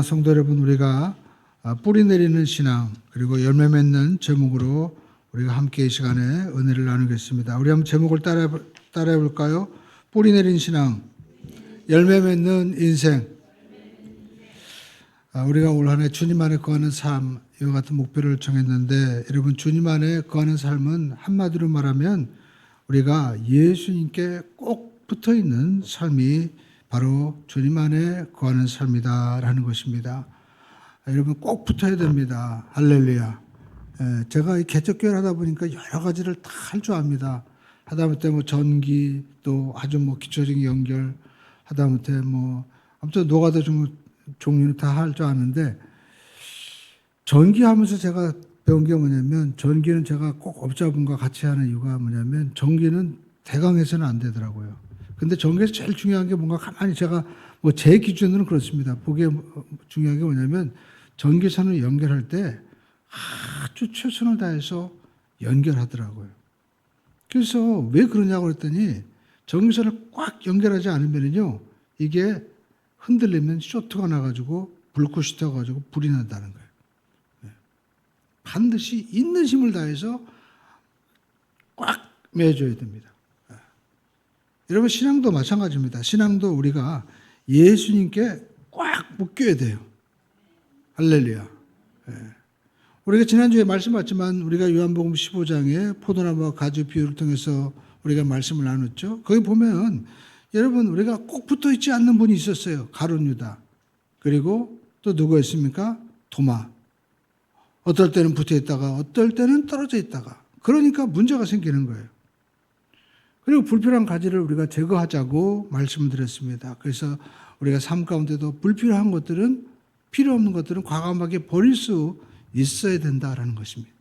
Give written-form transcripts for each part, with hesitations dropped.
성도 여러분, 우리가 뿌리 내리는 신앙 그리고 열매 맺는 제목으로 우리가 함께 이 시간에 은혜를 나누겠습니다. 우리 한번 제목을 따라해 볼까요? 뿌리 내린 신앙, 열매 맺는 인생. 우리가 올 한 해 주님 안에 거하는 삶, 이와 같은 목표를 정했는데, 여러분, 주님 안에 거하는 삶은 한마디로 말하면 우리가 예수님께 꼭 붙어 있는 삶이 바로 주님 안에 거하는 삶이다라는 것입니다. 여러분, 꼭 붙어야 됩니다. 할렐루야. 제가 개척교회를 하다 보니까 여러 가지를 다 할 줄 압니다. 하다못해 전기, 또 아주 기초적인 연결, 하다못해 아무튼 노가다 종류는 다 할 줄 아는데, 전기하면서 제가 배운 게 뭐냐면, 전기는 제가 꼭 업자분과 같이 하는 이유가 뭐냐면, 전기는 대강해서는 안 되더라고요. 근데 전기에서 제일 중요한 게 뭔가 가만히 제가 제 기준으로는 그렇습니다. 보기에 중요한 게 뭐냐면, 전기선을 연결할 때 아주 최선을 다해서 연결하더라고요. 그래서 왜 그러냐고 그랬더니, 전기선을 꽉 연결하지 않으면요, 이게 흔들리면 쇼트가 나가지고 불꽃이 튀어가지고 불이 난다는 거예요. 반드시 있는 힘을 다해서 꽉 매줘야 됩니다. 여러분, 신앙도 마찬가지입니다. 신앙도 우리가 예수님께 꽉 묶여야 돼요. 할렐루야. 우리가 지난주에 말씀봤지만, 우리가 요한복음 15장에 포도나무와 가지 비유를 통해서 우리가 말씀을 나눴죠. 거기 보면 여러분, 우리가 꼭 붙어 있지 않는 분이 있었어요. 가룟 유다. 그리고 또 누가 있습니까? 도마. 어떨 때는 붙어 있다가 어떨 때는 떨어져 있다가, 그러니까 문제가 생기는 거예요. 그리고 불필요한 가지를 우리가 제거하자고 말씀을 드렸습니다. 그래서 우리가 삶 가운데도 불필요한 것들은, 필요 없는 것들은 과감하게 버릴 수 있어야 된다라는 것입니다.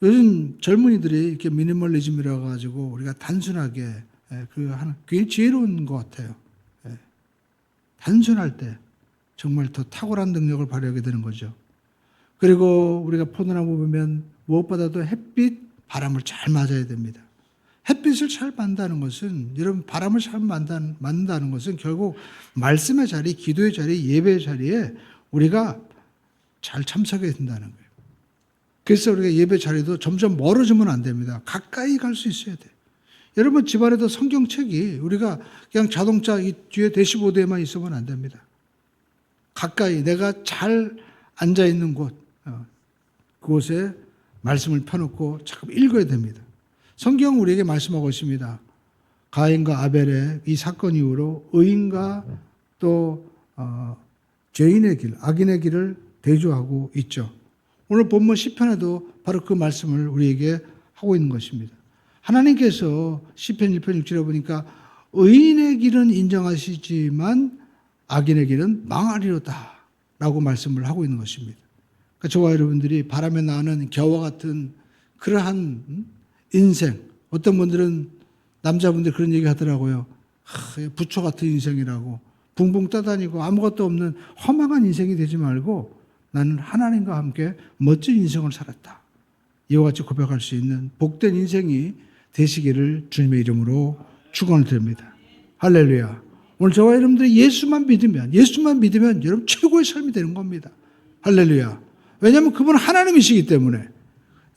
요즘 젊은이들이 이렇게 미니멀리즘이라고 가지고 우리가 단순하게 굉장히 지혜로운 것 같아요. 단순할 때 정말 더 탁월한 능력을 발휘하게 되는 거죠. 그리고 우리가 포도나무 보면 무엇보다도 햇빛, 바람을 잘 맞아야 됩니다. 햇빛을 잘 만다는 것은, 여러분, 바람을 잘 만든다는 것은 결국 말씀의 자리, 기도의 자리, 예배의 자리에 우리가 잘 참석해야 된다는 거예요. 그래서 우리가 예배 자리도 점점 멀어지면 안 됩니다. 가까이 갈 수 있어야 돼요. 여러분, 집안에도 성경책이 우리가 그냥 자동차 이 뒤에 대시보드에만 있으면 안 됩니다. 가까이 내가 잘 앉아있는 곳, 그곳에 말씀을 펴놓고 자꾸 읽어야 됩니다. 성경은 우리에게 말씀하고 있습니다. 가인과 아벨의 이 사건 이후로 의인과 또 죄인의 길, 악인의 길을 대조하고 있죠. 오늘 본문 시편에도 바로 그 말씀을 우리에게 하고 있는 것입니다. 하나님께서 시편 1편 6절에 보니까 의인의 길은 인정하시지만 악인의 길은 망하리로다 라고 말씀을 하고 있는 것입니다. 그러니까 저와 여러분들이 바람에 나는 겨와 같은 그러한 인생, 어떤 분들은, 남자분들 그런 얘기 하더라고요. 부초 같은 인생이라고, 붕붕 떠다니고 아무것도 없는 허망한 인생이 되지 말고 나는 하나님과 함께 멋진 인생을 살았다, 이와 같이 고백할 수 있는 복된 인생이 되시기를 주님의 이름으로 축원을 드립니다. 할렐루야. 오늘 저와 여러분들이 예수만 믿으면 여러분 최고의 삶이 되는 겁니다. 할렐루야. 왜냐하면 그분은 하나님이시기 때문에,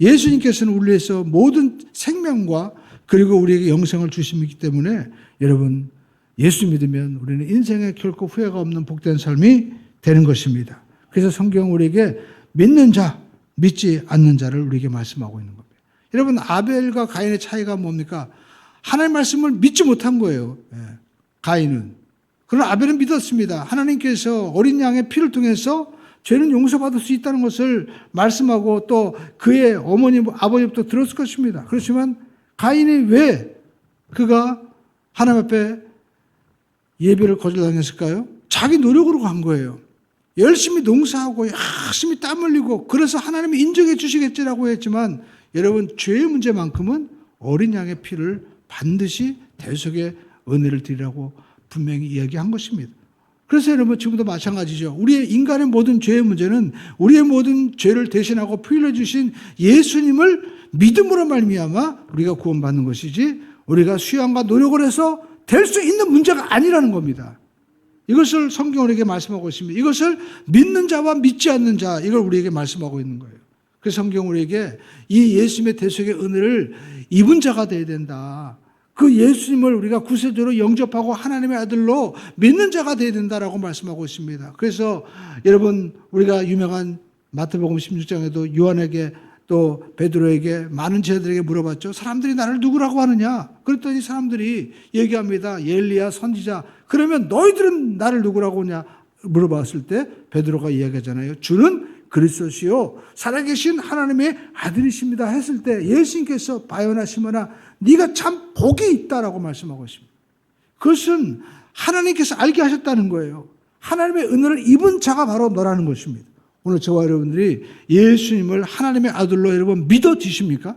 예수님께서는 우리 위해서 모든 생명과 그리고 우리에게 영생을 주심이기 때문에, 여러분, 예수 믿으면 우리는 인생에 결코 후회가 없는 복된 삶이 되는 것입니다. 그래서 성경은 우리에게 믿는 자, 믿지 않는 자를 우리에게 말씀하고 있는 겁니다. 여러분, 아벨과 가인의 차이가 뭡니까? 하나님의 말씀을 믿지 못한 거예요. 가인은. 그러나 아벨은 믿었습니다. 하나님께서 어린 양의 피를 통해서 죄는 용서받을 수 있다는 것을 말씀하고, 또 그의 어머니, 아버지부터 들었을 것입니다. 그렇지만 가인이 왜 그가 하나님 앞에 예배를 거절당했을까요? 자기 노력으로 간 거예요. 열심히 농사하고 열심히 땀 흘리고, 그래서 하나님이 인정해 주시겠지라고 했지만, 여러분, 죄의 문제만큼은 어린 양의 피를 반드시 대속의 은혜를 드리라고 분명히 이야기한 것입니다. 그래서 여러분, 지금도 마찬가지죠. 우리의 인간의 모든 죄의 문제는 우리의 모든 죄를 대신하고 표현해 주신 예수님을 믿음으로 말미암아 우리가 구원받는 것이지, 우리가 수양과 노력을 해서 될 수 있는 문제가 아니라는 겁니다. 이것을 성경 우리에게 말씀하고 있습니다. 이것을 믿는 자와 믿지 않는 자, 이걸 우리에게 말씀하고 있는 거예요. 그래서 성경 우리에게 이 예수님의 대속의 은혜를 입은 자가 되어야 된다. 그 예수님을 우리가 구세주로 영접하고 하나님의 아들로 믿는 자가 되어야 된다라고 말씀하고 있습니다. 그래서 여러분, 우리가 유명한 마태복음 16장에도 요한에게 또 베드로에게 많은 제자들에게 물어봤죠. 사람들이 나를 누구라고 하느냐? 그랬더니 사람들이 얘기합니다. 엘리야, 선지자. 그러면 너희들은 나를 누구라고 하냐? 물어봤을 때 베드로가 이야기하잖아요. 주는 그리스도시요 살아계신 하나님의 아들이십니다 했을 때 예수님께서 바요나 시몬아 네가 참 복이 있다라고 말씀하고 있습니다. 그것은 하나님께서 알게 하셨다는 거예요. 하나님의 은혜를 입은 자가 바로 너라는 것입니다. 오늘 저와 여러분들이 예수님을 하나님의 아들로 여러분 믿어지십니까?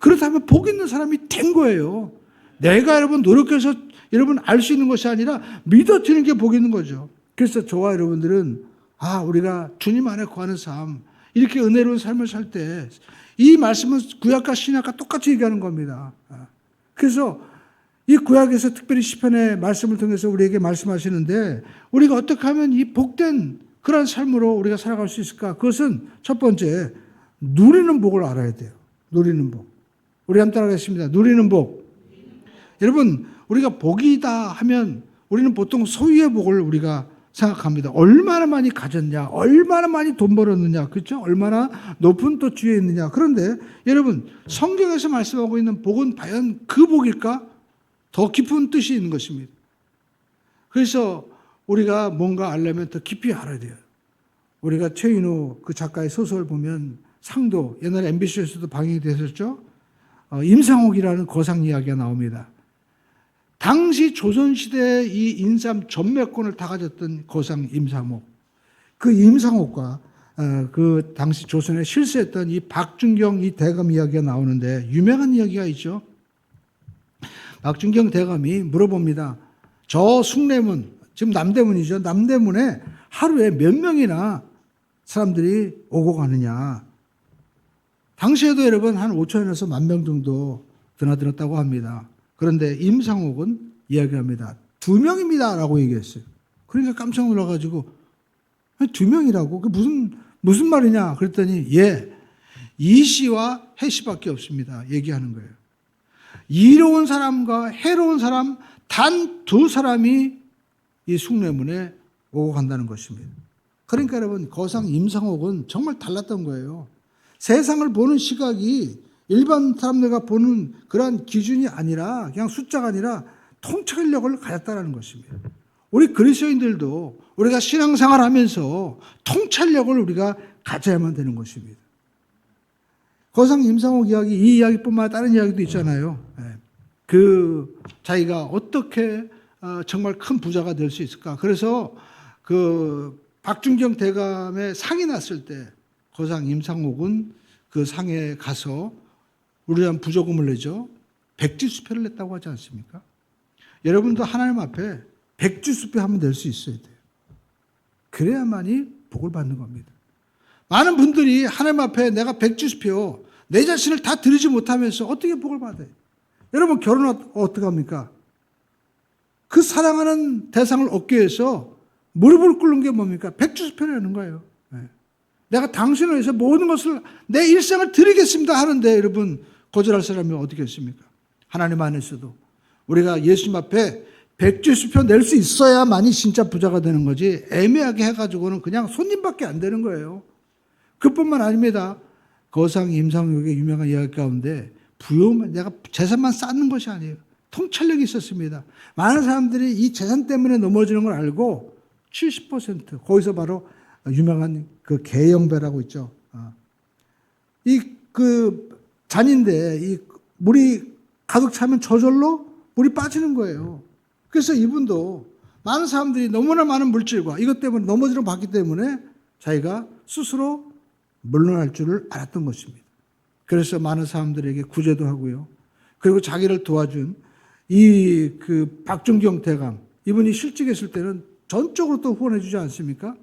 그렇다면 복 있는 사람이 된 거예요. 내가 여러분 노력해서 여러분 알 수 있는 것이 아니라 믿어지는 게 복 있는 거죠. 그래서 저와 여러분들은 우리가 주님 안에 거하는 삶, 이렇게 은혜로운 삶을 살 때 이 말씀은 구약과 신약과 똑같이 얘기하는 겁니다. 그래서 이 구약에서 특별히 시편의 말씀을 통해서 우리에게 말씀하시는데 우리가 어떻게 하면 이 복된 그런 삶으로 우리가 살아갈 수 있을까? 그것은 첫 번째, 누리는 복을 알아야 돼요. 누리는 복. 우리 한번 따라가겠습니다. 누리는 복. 여러분, 우리가 복이다 하면 우리는 보통 소유의 복을 우리가 생각합니다. 얼마나 많이 가졌냐, 얼마나 많이 돈 벌었느냐, 그렇죠? 얼마나 높은 또 주위에 있느냐. 그런데 여러분, 성경에서 말씀하고 있는 복은 과연 그 복일까? 더 깊은 뜻이 있는 것입니다. 그래서 우리가 뭔가 알려면 더 깊이 알아야 돼요. 우리가 최인호 그 작가의 소설 보면 상도, 옛날에 MBC에서도 방영이 됐었죠. 임상옥이라는 거상 이야기가 나옵니다. 당시 조선시대의 이 인삼 전매권을 다 가졌던 거상 임상옥. 그 임상옥과 그 당시 조선에 실세했던 이 박준경 이 대감 이야기가 나오는데 유명한 이야기가 있죠. 박준경 대감이 물어봅니다. 저 숭례문, 지금 남대문이죠. 남대문에 하루에 몇 명이나 사람들이 오고 가느냐. 당시에도 여러분 한 5천에서 1만 명 정도 드나들었다고 합니다. 그런데 임상옥은 이야기합니다. 2명입니다 라고 얘기했어요. 그러니까 깜짝 놀라가지고 2명이라고? 그게 무슨 말이냐? 그랬더니 이시와 해시밖에 없습니다. 얘기하는 거예요. 이로운 사람과 해로운 사람 단 2사람이 이 숭례문에 오고 간다는 것입니다. 그러니까 여러분 거상 임상옥은 정말 달랐던 거예요. 세상을 보는 시각이 일반 사람들과 보는 그러한 기준이 아니라 그냥 숫자가 아니라 통찰력을 가졌다는 것입니다. 우리 그리스도인들도 우리가 신앙생활을 하면서 통찰력을 우리가 가져야만 되는 것입니다. 거상 임상옥 이야기, 이 이야기뿐만 아니라 다른 이야기도 있잖아요. 그 자기가 어떻게 정말 큰 부자가 될 수 있을까. 그래서 그 박준경 대감의 상이 났을 때 거상 임상옥은 그 상에 가서 우리한 부조금을 내죠. 백지수표를 냈다고 하지 않습니까? 여러분도 하나님 앞에 백지수표 하면 낼 수 있어야 돼요. 그래야만이 복을 받는 겁니다. 많은 분들이 하나님 앞에 내가 백지수표 내 자신을 다 드리지 못하면서 어떻게 복을 받아요? 여러분 결혼 어떻게 합니까? 그 사랑하는 대상을 얻기 위해서 무릎을 꿇는 게 뭡니까? 백지수표를 내는 거예요. 내가 당신을 위해서 모든 것을 내 일생을 드리겠습니다 하는데 여러분 거절할 사람이 어디겠습니까? 하나님 안에서도 우리가 예수님 앞에 백지수표 낼 수 있어야만이 진짜 부자가 되는 거지 애매하게 해가지고는 그냥 손님밖에 안 되는 거예요. 그뿐만 아닙니다. 거상 임상옥의 유명한 이야기 가운데 부여만 내가 재산만 쌓는 것이 아니에요. 통찰력이 있었습니다. 많은 사람들이 이 재산 때문에 넘어지는 걸 알고 70% 거기서 바로 유명한 그 개영배라고 있죠. 그 잔인데 이 물이 가득 차면 저절로 물이 빠지는 거예요. 그래서 이분도 많은 사람들이 너무나 많은 물질과 이것 때문에 넘어지는 봤기 때문에 자기가 스스로 물러날 줄을 알았던 것입니다. 그래서 많은 사람들에게 구제도 하고요. 그리고 자기를 도와준 이 그 박준경 대감 이분이 실직했을 때는 전적으로 또 후원해 주지 않습니까?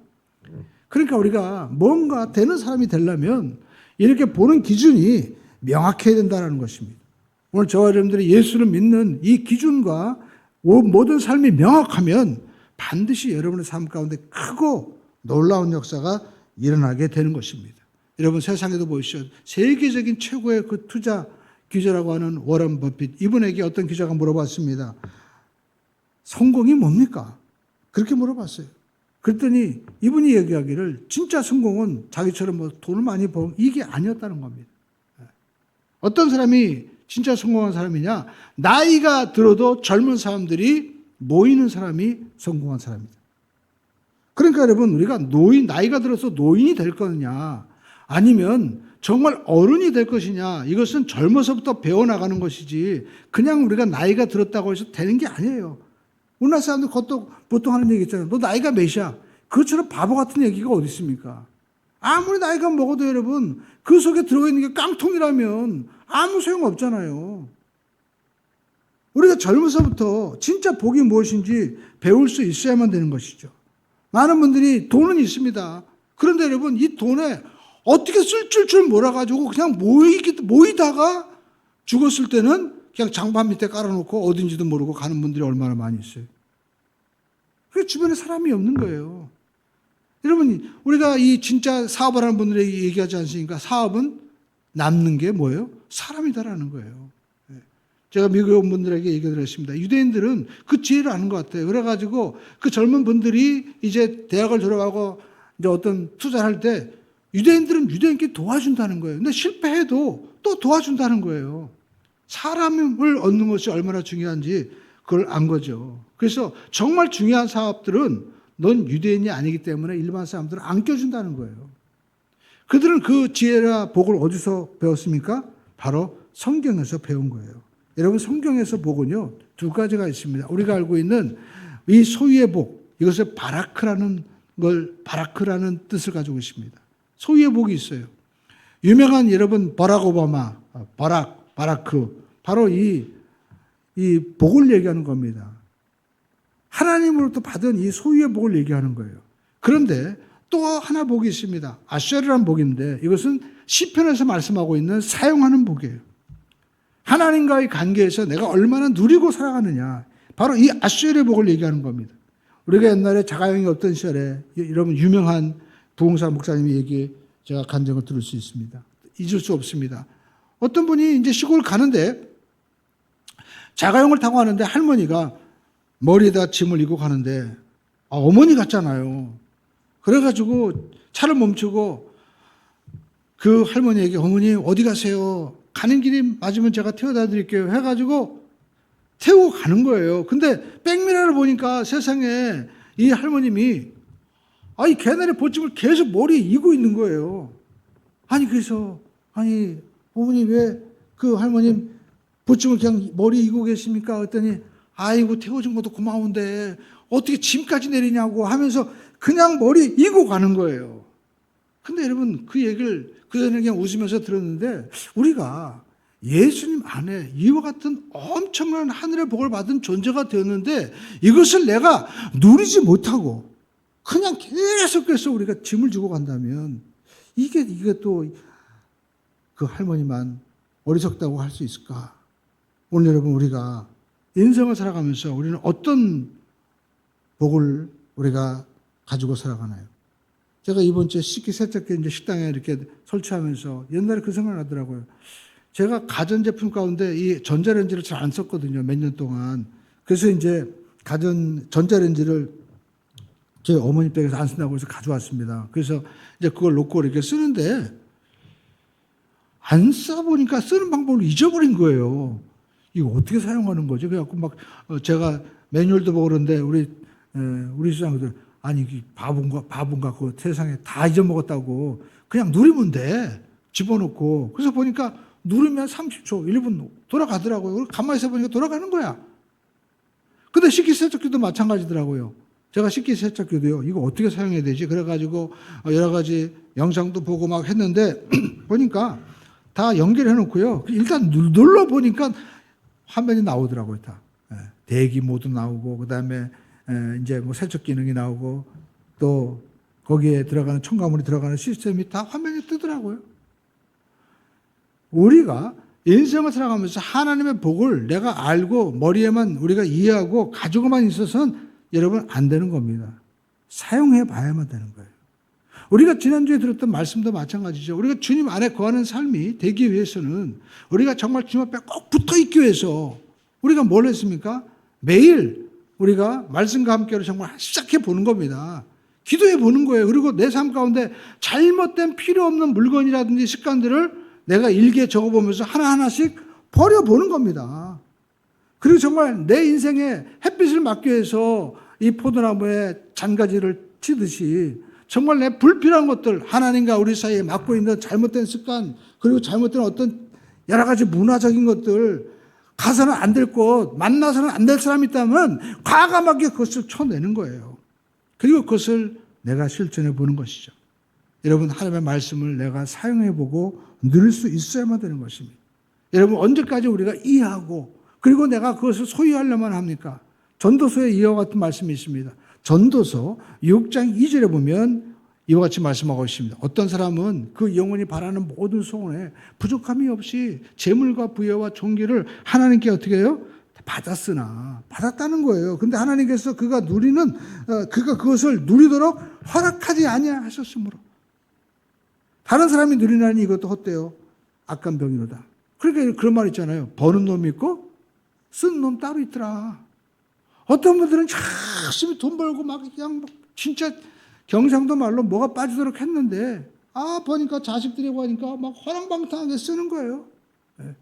그러니까 우리가 뭔가 되는 사람이 되려면 이렇게 보는 기준이 명확해야 된다는 것입니다. 오늘 저와 여러분들이 예수를 믿는 이 기준과 모든 삶이 명확하면 반드시 여러분의 삶 가운데 크고 놀라운 역사가 일어나게 되는 것입니다. 여러분 세상에도 보시죠. 세계적인 최고의 그 투자 기자라고 하는 워런 버핏, 이분에게 어떤 기자가 물어봤습니다. 성공이 뭡니까? 그렇게 물어봤어요. 그랬더니 이분이 얘기하기를 진짜 성공은 자기처럼 뭐 돈을 많이 버는 이게 아니었다는 겁니다. 어떤 사람이 진짜 성공한 사람이냐? 나이가 들어도 젊은 사람들이 모이는 사람이 성공한 사람이다. 그러니까 여러분 우리가 나이가 들어서 노인이 될 거냐 아니면 정말 어른이 될 것이냐, 이것은 젊어서부터 배워나가는 것이지 그냥 우리가 나이가 들었다고 해서 되는 게 아니에요. 우리나라 사람들 그것도 보통 하는 얘기 있잖아요. 너 나이가 몇이야? 그것처럼 바보 같은 얘기가 어디 있습니까? 아무리 나이가 먹어도 여러분 그 속에 들어가 있는 게 깡통이라면 아무 소용 없잖아요. 우리가 젊어서부터 진짜 복이 무엇인지 배울 수 있어야만 되는 것이죠. 많은 분들이 돈은 있습니다. 그런데 여러분 이 돈에 어떻게 쓸 줄 몰라가지고 그냥 모이다가 죽었을 때는 그냥 장판 밑에 깔아놓고 어딘지도 모르고 가는 분들이 얼마나 많이 있어요. 그게 주변에 사람이 없는 거예요. 여러분 우리가 이 진짜 사업을 하는 분들에게 얘기하지 않습니까? 사업은 남는 게 뭐예요? 사람이다라는 거예요. 제가 미국에 온 분들에게 얘기를 했습니다. 유대인들은 그 지혜를 아는 것 같아요. 그래가지고 그 젊은 분들이 이제 대학을 졸업하고 이제 어떤 투자를 할 때 유대인들은 유대인께 도와준다는 거예요. 근데 실패해도 또 도와준다는 거예요. 사람을 얻는 것이 얼마나 중요한지 그걸 안 거죠. 그래서 정말 중요한 사업들은 넌 유대인이 아니기 때문에 일반 사람들은 안 껴준다는 거예요. 그들은 그 지혜나 복을 어디서 배웠습니까? 바로 성경에서 배운 거예요. 여러분 성경에서 복은요 두 가지가 있습니다. 우리가 알고 있는 이 소유의 복, 이것을 바라크라는 뜻을 가지고 있습니다. 소유의 복이 있어요. 유명한 여러분 버락 오바마, 바라크 바로 이 복을 얘기하는 겁니다. 하나님으로부터 받은 이 소유의 복을 얘기하는 거예요. 그런데 또 하나 복이 있습니다. 아쉐르라는 복인데 이것은 시편에서 말씀하고 있는 사용하는 복이에요. 하나님과의 관계에서 내가 얼마나 누리고 살아가느냐. 바로 이 아쉐르의 복을 얘기하는 겁니다. 우리가 옛날에 자가용이 없던 시절에 여러분 유명한 부흥사 목사님의 얘기 제가 간증을 들을 수 있습니다. 잊을 수 없습니다. 어떤 분이 이제 시골 가는데 자가용을 타고 가는데 할머니가 머리에다 짐을 이고 가는데 어머니 같잖아요. 그래가지고 차를 멈추고 그 할머니에게 어머니 어디 가세요? 가는 길이 맞으면 제가 태워다 드릴게요. 해가지고 태우고 가는 거예요. 근데 백미러를 보니까 세상에 이 할머님이 이 개나리 보침을 계속 머리에 이고 있는 거예요. 그래서 어머니 왜 그 할머님 보침을 그냥 머리에 이고 계십니까? 그랬더니 아이고 태워준 것도 고마운데 어떻게 짐까지 내리냐고 하면서 그냥 머리에 이고 가는 거예요. 근데 여러분 그 얘기를 그전에 그냥 웃으면서 들었는데 우리가 예수님 안에 이와 같은 엄청난 하늘의 복을 받은 존재가 되었는데 이것을 내가 누리지 못하고 그냥 계속해서 우리가 짐을 지고 간다면 이게 또 그 할머니만 어리석다고 할 수 있을까? 오늘 여러분 우리가 인생을 살아가면서 우리는 어떤 복을 우리가 가지고 살아가나요? 제가 이번 주에 식기세척기 이제 식당에 이렇게 설치하면서 옛날에 그 생각 나더라고요. 제가 가전제품 가운데 이 전자레인지를 잘 안 썼거든요. 몇 년 동안. 그래서 이제 전자레인지를 저희 어머니 댁에서 안 쓴다고 해서 가져왔습니다. 그래서 이제 그걸 놓고 이렇게 쓰는데 안 써보니까 쓰는 방법을 잊어버린 거예요. 이거 어떻게 사용하는 거죠? 그래갖고 막 제가 매뉴얼도 보고 그러는데 우리 수장들 바본가 그 세상에 다 잊어먹었다고 그냥 누르면 돼. 집어넣고. 그래서 보니까 누르면 30초, 1분 돌아가더라고요. 가만히 있어 보니까 돌아가는 거야. 근데 식기세척기도 마찬가지더라고요. 제가 식기세척기도요. 이거 어떻게 사용해야 되지? 그래가지고 여러 가지 영상도 보고 막 했는데 보니까 다 연결해 놓고요. 일단 눌러보니까 화면이 나오더라고요. 다. 대기 모드 나오고 그다음에 이제 뭐 세척 기능이 나오고 또 거기에 들어가는 첨가물이 들어가는 시스템이 다 화면에 뜨더라고요. 우리가 인생을 살아가면서 하나님의 복을 내가 알고 머리에만 우리가 이해하고 가지고만 있어서는 여러분 안 되는 겁니다. 사용해 봐야만 되는 거예요. 우리가 지난주에 들었던 말씀도 마찬가지죠. 우리가 주님 안에 거하는 삶이 되기 위해서는 우리가 정말 주님 앞에 꼭 붙어 있기 위해서 우리가 뭘 했습니까? 매일 우리가 말씀과 함께로 정말 시작해 보는 겁니다. 기도해 보는 거예요. 그리고 내 삶 가운데 잘못된 필요 없는 물건이라든지 습관들을 내가 일기에 적어보면서 하나하나씩 버려보는 겁니다. 그리고 정말 내 인생에 햇빛을 막기 위해서 이 포도나무에 잔가지를 치듯이 정말 내 불필요한 것들, 하나님과 우리 사이에 맡고 있는 잘못된 습관, 그리고 잘못된 어떤 여러 가지 문화적인 것들, 가서는 안 될 곳, 만나서는 안 될 사람이 있다면 과감하게 그것을 쳐내는 거예요. 그리고 그것을 내가 실천해 보는 것이죠. 여러분, 하나님의 말씀을 내가 사용해 보고 누릴 수 있어야만 되는 것입니다. 여러분, 언제까지 우리가 이해하고 그리고 내가 그것을 소유하려면 합니까? 전도서에 이와 같은 말씀이 있습니다. 전도서 6장 2절에 보면 이와 같이 말씀하고 있습니다. 어떤 사람은 그 영혼이 바라는 모든 소원에 부족함이 없이 재물과 부여와 존귀를 하나님께 어떻게 해요? 받았다는 거예요. 근데 하나님께서 그가 그것을 누리도록 허락하지 아니하셨으므로 다른 사람이 누리나니 이것도 헛되어 악한 병이로다. 그러니까 그런 말 있잖아요. 버는 놈이 있고 쓴 놈 따로 있더라. 어떤 분들은 열심히 돈 벌고 막 그냥 진짜 경상도 말로 뭐가 빠지도록 했는데 보니까 자식들이고 하니까 막 허랑방탕하게 쓰는 거예요. 네.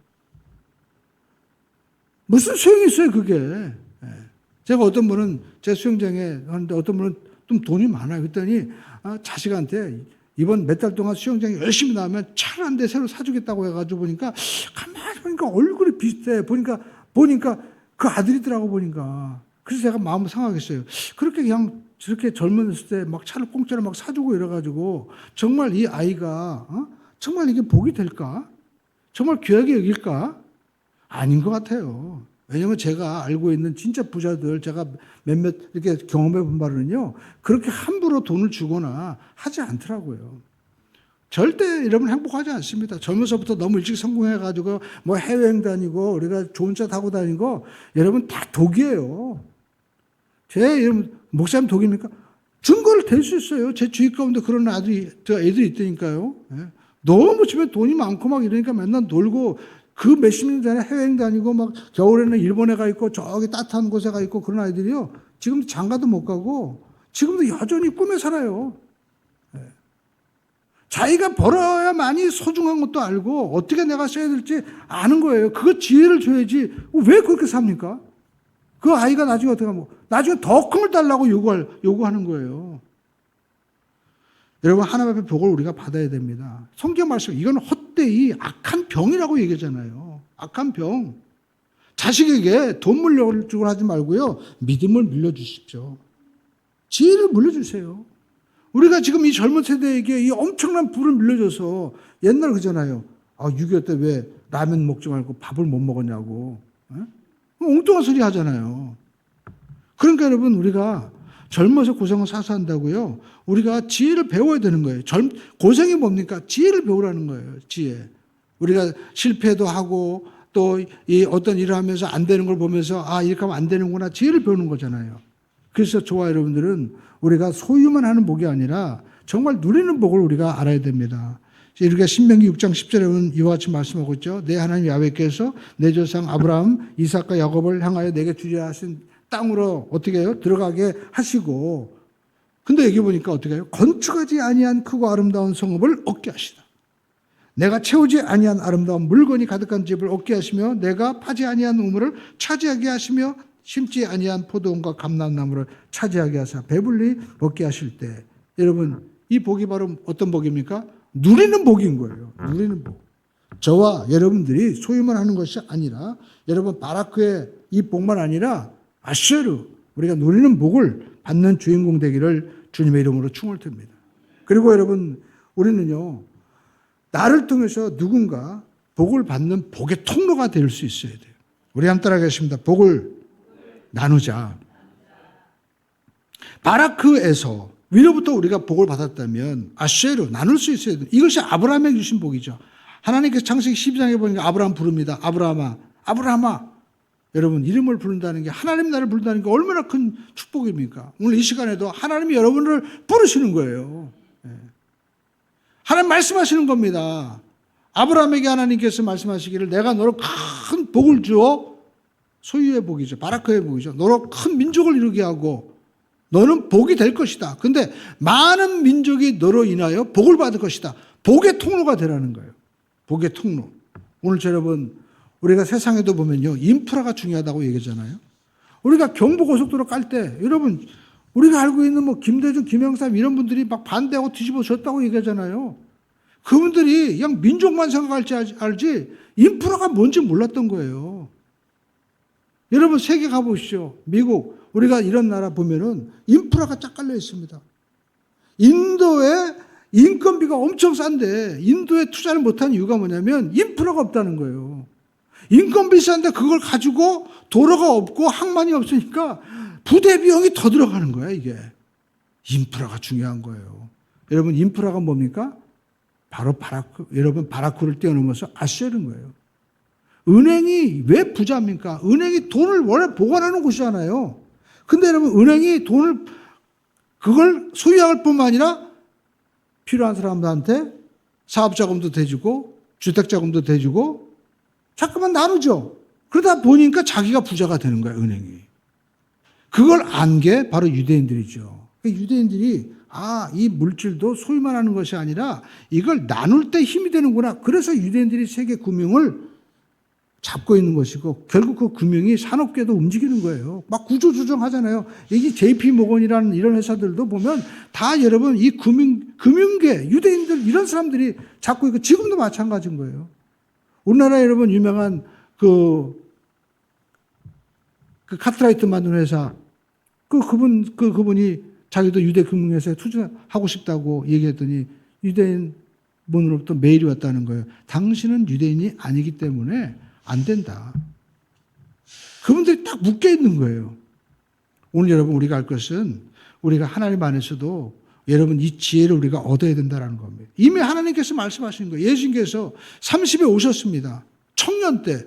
무슨 소용이 있어요 그게. 제가 어떤 분은 제 수영장에 하는데 어떤 분은 좀 돈이 많아요. 그랬더니 자식한테 이번 몇 달 동안 수영장에 열심히 나오면 차를 한 대 새로 사주겠다고 해가지고 보니까 가만히 보니까 얼굴이 비슷해. 보니까 그 아들이더라고 보니까. 그래서 제가 마음을 상하겠어요. 그렇게 그냥 저렇게 젊었을 때 막 차를 공짜로 막 사주고 이래가지고 정말 이 아이가 정말 이게 복이 될까? 정말 귀하게 여길까? 아닌 것 같아요. 왜냐하면 제가 알고 있는 진짜 부자들 제가 몇몇 이렇게 경험해 본 바로는요. 그렇게 함부로 돈을 주거나 하지 않더라고요. 절대 여러분 행복하지 않습니다. 젊어서부터 너무 일찍 성공해가지고 뭐 해외여행 다니고 우리가 좋은 차 타고 다니고 여러분 다 독이에요. 여러분 목사님 독입니까? 증거를 댈 수 있어요. 제 주위 가운데 그런 애들이 있다니까요. 너무 집에 돈이 많고 막 이러니까 맨날 놀고 그 몇십 년 전에 해외여행 다니고 막 겨울에는 일본에 가 있고 저기 따뜻한 곳에 가 있고 그런 아이들이요. 지금도 장가도 못 가고 지금도 여전히 꿈에 살아요. 자기가 벌어야만이 소중한 것도 알고 어떻게 내가 써야 될지 아는 거예요. 그거 지혜를 줘야지. 왜 그렇게 삽니까? 그 아이가 나중에 어떻게 하면 나중에 더 큰 걸 달라고 요구하는 거예요. 여러분 하나님 앞에 복을 우리가 받아야 됩니다. 성경 말씀 이건 헛되이 악한 병이라고 얘기하잖아요. 악한 병. 자식에게 돈 물려주고 하지 말고요. 믿음을 물려주십시오. 지혜를 물려주세요. 우리가 지금 이 젊은 세대에게 이 엄청난 부를 물려줘서 옛날 그잖아요. 6.25 때 왜 라면 먹지 말고 밥을 못 먹었냐고. 엉뚱한 소리 하잖아요. 그러니까 여러분 우리가 젊어서 고생을 사서 한다고요. 우리가 지혜를 배워야 되는 거예요. 고생이 뭡니까? 지혜를 배우라는 거예요. 지혜. 우리가 실패도 하고 또 이 어떤 일을 하면서 안 되는 걸 보면서 이렇게 하면 안 되는구나. 지혜를 배우는 거잖아요. 그래서 저와 여러분들은 우리가 소유만 하는 복이 아니라 정말 누리는 복을 우리가 알아야 됩니다. 우리가 신명기 6장 10절에 보면 이와 같이 말씀하고 있죠. 내 하나님 야훼께서 내 조상 아브라함, 이삭과 야곱을 향하여 내게 주리라 하신 땅으로 어떻게 해요? 들어가게 하시고 근데 여기 보니까 어떻게 해요? 건축하지 아니한 크고 아름다운 성읍을 얻게 하시다. 내가 채우지 아니한 아름다운 물건이 가득한 집을 얻게 하시며 내가 파지 아니한 우물을 차지하게 하시며 심지 아니한 포도원과 감람나무를 차지하게 하사 배불리 먹게 하실 때 여러분 이 복이 바로 어떤 복입니까? 누리는 복인 거예요. 누리는 복. 저와 여러분들이 소유만 하는 것이 아니라 여러분 바라크의 이 복만 아니라 아쉐르 우리가 누리는 복을 받는 주인공 되기를 주님의 이름으로 충을 듭니다. 그리고 여러분 우리는요 나를 통해서 누군가 복을 받는 복의 통로가 될 수 있어야 돼요. 우리 한번 따라가겠습니다. 복을 나누자. 바라크에서 위로부터 우리가 복을 받았다면 아쉐르 나눌 수 있어야 돼요. 이것이 아브라함에게 주신 복이죠. 하나님께서 창세기 12장에 보니까 아브라함 부릅니다. 아브라함아. 여러분 이름을 부른다는 게 하나님 나를 부른다는 게 얼마나 큰 축복입니까? 오늘 이 시간에도 하나님이 여러분을 부르시는 거예요. 하나님 말씀하시는 겁니다. 아브라함에게 하나님께서 말씀하시기를 내가 너로 큰 복을 주어 소유의 복이죠. 바라크의 복이죠. 너로 큰 민족을 이루게 하고 너는 복이 될 것이다. 근데 많은 민족이 너로 인하여 복을 받을 것이다. 복의 통로가 되라는 거예요. 복의 통로. 오늘 여러분 우리가 세상에도 보면요. 인프라가 중요하다고 얘기하잖아요. 우리가 경부고속도로 깔 때 여러분 우리가 알고 있는 뭐 김대중, 김영삼 이런 분들이 막 반대하고 뒤집어졌다고 얘기하잖아요. 그분들이 그냥 민족만 생각할지 알지 인프라가 뭔지 몰랐던 거예요. 여러분 세계 가보시죠. 미국 우리가 이런 나라 보면은 인프라가 쫙 깔려 있습니다. 인도에 인건비가 엄청 싼데 인도에 투자를 못한 이유가 뭐냐면 인프라가 없다는 거예요. 인건비 싼데 그걸 가지고 도로가 없고 항만이 없으니까 부대 비용이 더 들어가는 거야 이게. 인프라가 중요한 거예요. 여러분 인프라가 뭡니까? 바로 바라크. 여러분 바라크를 뛰어넘어서 아셀인 거예요. 은행이 왜 부자입니까? 은행이 돈을 원래 보관하는 곳이잖아요. 근데 여러분 은행이 돈을 그걸 소유할 뿐만 아니라 필요한 사람들한테 사업자금도 대주고 주택자금도 대주고 자꾸만 나누죠. 그러다 보니까 자기가 부자가 되는 거야 은행이. 그걸 안 게 바로 유대인들이죠. 유대인들이 이 물질도 소유만 하는 것이 아니라 이걸 나눌 때 힘이 되는구나. 그래서 유대인들이 세계 금융을 잡고 있는 것이고 결국 그 금융이 산업계도 움직이는 거예요. 막 구조조정하잖아요. 이게 JP 모건이라는 이런 회사들도 보면 다 여러분 이 금융계 유대인들 이런 사람들이 잡고 있고 지금도 마찬가지인 거예요. 우리나라 여러분 유명한 그 카트라이트 만드는 회사 그분이 자기도 유대 금융회사에 투자하고 싶다고 얘기했더니 유대인 분으로부터 메일이 왔다는 거예요. 당신은 유대인이 아니기 때문에 안 된다. 그분들이 딱 묶여 있는 거예요. 오늘 여러분 우리가 알 것은 우리가 하나님 안에서도 여러분 이 지혜를 우리가 얻어야 된다는 겁니다. 이미 하나님께서 말씀하시는 거예요. 예수님께서 30에 오셨습니다. 청년 때.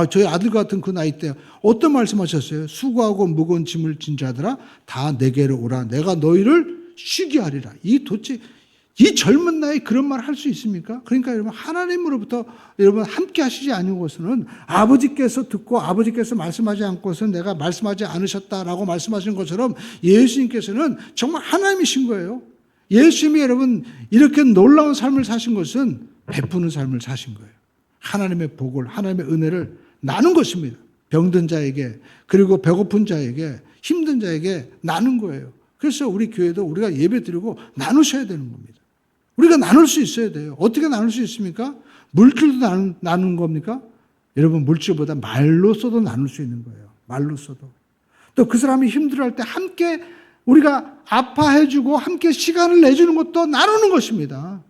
저희 아들 같은 그 나이 때 어떤 말씀하셨어요? 수고하고 무거운 짐을 진 자들아 다 내게로 오라. 내가 너희를 쉬게 하리라. 도대체 이 젊은 나이에 그런 말 할 수 있습니까? 그러니까 여러분 하나님으로부터 여러분 함께 하시지 않고서는 아버지께서 듣고 아버지께서 말씀하지 않고서는 내가 말씀하지 않으셨다라고 말씀하신 것처럼 예수님께서는 정말 하나님이신 거예요. 예수님이 여러분 이렇게 놀라운 삶을 사신 것은 베푸는 삶을 사신 거예요. 하나님의 복을 하나님의 은혜를 나눈 것입니다. 병든 자에게 그리고 배고픈 자에게 힘든 자에게 나눈 거예요. 그래서 우리 교회도 우리가 예배 드리고 나누셔야 되는 겁니다. 우리가 나눌 수 있어야 돼요. 어떻게 나눌 수 있습니까? 물질도 나누는 겁니까? 여러분 물질보다 말로써도 나눌 수 있는 거예요. 말로써도. 또 그 사람이 힘들어할 때 함께 우리가 아파해주고 함께 시간을 내주는 것도 나누는 것입니다.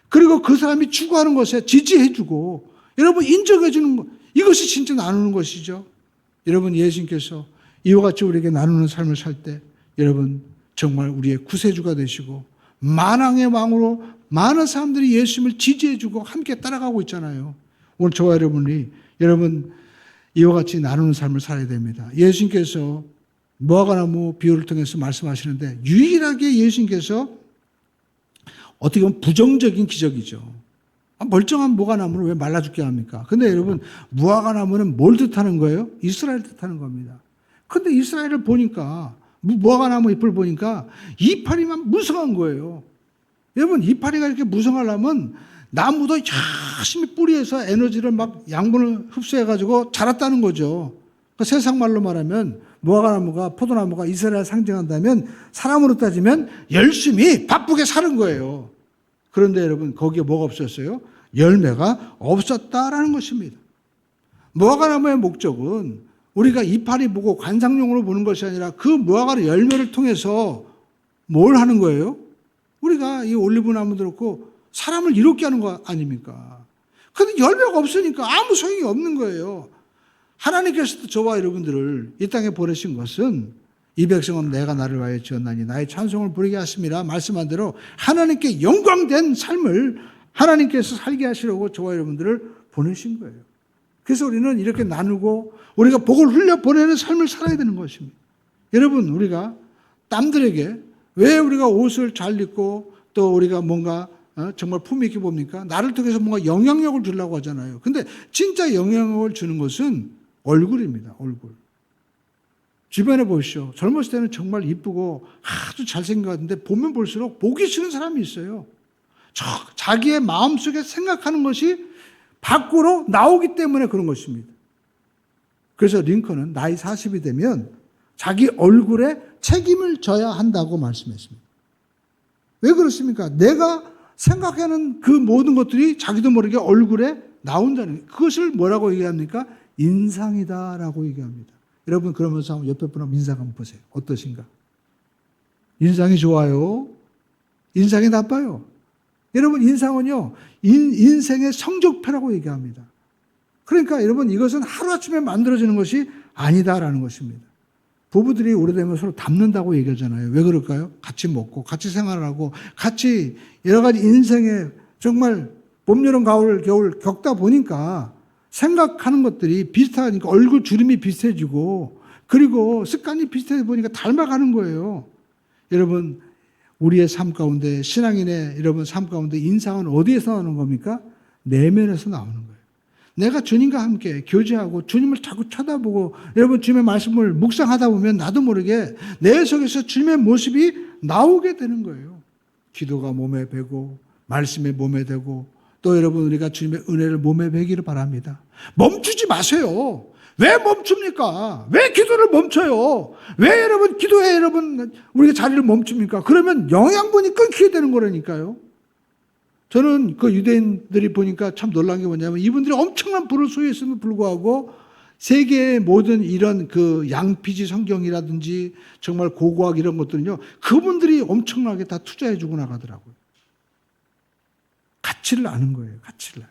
그리고 그 사람이 추구하는 것에 지지해주고 여러분 인정해주는 것 이것이 진짜 나누는 것이죠. 여러분 예수님께서 이와 같이 우리에게 나누는 삶을 살 때 여러분 정말 우리의 구세주가 되시고 만왕의 왕으로 많은 사람들이 예수님을 지지해주고 함께 따라가고 있잖아요. 오늘 저와 여러분이 여러분 이와 같이 나누는 삶을 살아야 됩니다. 예수님께서 무화과나무 비유를 통해서 말씀하시는데 유일하게 예수님께서 어떻게 보면 부정적인 기적이죠. 멀쩡한 무화과나무를 왜 말라 죽게 합니까? 근데 여러분 무화과나무는 뭘 뜻하는 거예요? 이스라엘 뜻하는 겁니다. 근데 이스라엘을 보니까 무화과나무 잎을 보니까 이파리만 무성한 거예요. 여러분 이파리가 이렇게 무성하려면 나무도 열심히 뿌리에서 에너지를 막 양분을 흡수해가지고 자랐다는 거죠. 그러니까 세상 말로 말하면 무화과나무가 포도나무가 이스라엘을 상징한다면 사람으로 따지면 열심히 바쁘게 사는 거예요. 그런데 여러분 거기에 뭐가 없었어요? 열매가 없었다라는 것입니다. 무화과나무의 목적은 우리가 이파리 보고 관상용으로 보는 것이 아니라 그 무화과 열매를 통해서 뭘 하는 거예요? 우리가 이 올리브나무도 그렇고 사람을 이롭게 하는 거 아닙니까? 그런데 열매가 없으니까 아무 소용이 없는 거예요. 하나님께서도 저와 여러분들을 이 땅에 보내신 것은 이 백성은 내가 나를 위하여 지었나니 나의 찬송을 부르게 하심이라 말씀한 대로 하나님께 영광된 삶을 하나님께서 살게 하시려고 저와 여러분들을 보내신 거예요. 그래서 우리는 이렇게 나누고 우리가 복을 흘려보내는 삶을 살아야 되는 것입니다. 여러분, 우리가 남들에게 왜 우리가 옷을 잘 입고 또 우리가 뭔가 정말 품위 있게 봅니까? 나를 통해서 뭔가 영향력을 주려고 하잖아요. 근데 진짜 영향력을 주는 것은 얼굴입니다. 얼굴. 주변에 보십시오. 젊었을 때는 정말 이쁘고 아주 잘생긴 것 같은데 보면 볼수록 보기 싫은 사람이 있어요. 자기의 마음속에 생각하는 것이 밖으로 나오기 때문에 그런 것입니다. 그래서 링컨은 나이 40이 되면 자기 얼굴에 책임을 져야 한다고 말씀했습니다. 왜 그렇습니까? 내가 생각하는 그 모든 것들이 자기도 모르게 얼굴에 나온다는 거예요. 그것을 뭐라고 얘기합니까? 인상이다라고 얘기합니다. 여러분 그러면서 옆에 분 한번 인상 한번 보세요. 어떠신가? 인상이 좋아요? 인상이 나빠요? 여러분 인상은요. 인생의 성적표라고 얘기합니다. 그러니까 여러분 이것은 하루아침에 만들어지는 것이 아니다라는 것입니다. 부부들이 오래되면 서로 닮는다고 얘기하잖아요. 왜 그럴까요? 같이 먹고 같이 생활하고 같이 여러 가지 인생에 정말 봄, 여름, 가을, 겨울 겪다 보니까 생각하는 것들이 비슷하니까 얼굴 주름이 비슷해지고 그리고 습관이 비슷해 보니까 닮아가는 거예요. 여러분 우리의 삶 가운데 신앙인의 여러분 삶 가운데 인상은 어디에서 나오는 겁니까? 내면에서 나오는 거예요. 내가 주님과 함께 교제하고 주님을 자꾸 쳐다보고 여러분 주님의 말씀을 묵상하다 보면 나도 모르게 내 속에서 주님의 모습이 나오게 되는 거예요. 기도가 몸에 배고 말씀이 몸에 되고 또 여러분 우리가 주님의 은혜를 몸에 배기를 바랍니다. 멈추지 마세요. 왜 멈춥니까? 왜 기도를 멈춰요? 왜 여러분 기도에 여러분 우리가 자리를 멈춥니까? 그러면 영양분이 끊기게 되는 거라니까요. 저는 그 유대인들이 보니까 참 놀란 게 뭐냐면 이분들이 엄청난 부를 소유했음에도 불구하고 세계의 모든 이런 그 양피지 성경이라든지 정말 고고학 이런 것들은요 그분들이 엄청나게 다 투자해주고 나가더라고요. 가치를 아는 거예요. 가치를.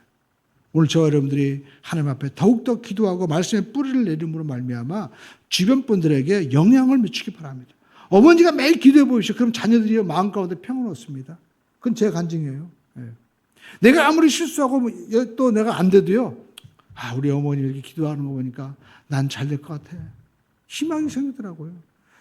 오늘 저와 여러분들이 하나님 앞에 더욱더 기도하고 말씀의 뿌리를 내림으로 말미암아 주변 분들에게 영향을 미치기 바랍니다. 어머니가 매일 기도해 보십시오. 그럼 자녀들이 마음 가운데 평을 얻습니다. 그건 제 간증이에요. 네. 내가 아무리 실수하고 또 내가 안 돼도요. 아, 우리 어머니 이렇게 기도하는 거 보니까 난 잘 될 것 같아. 희망이 생기더라고요.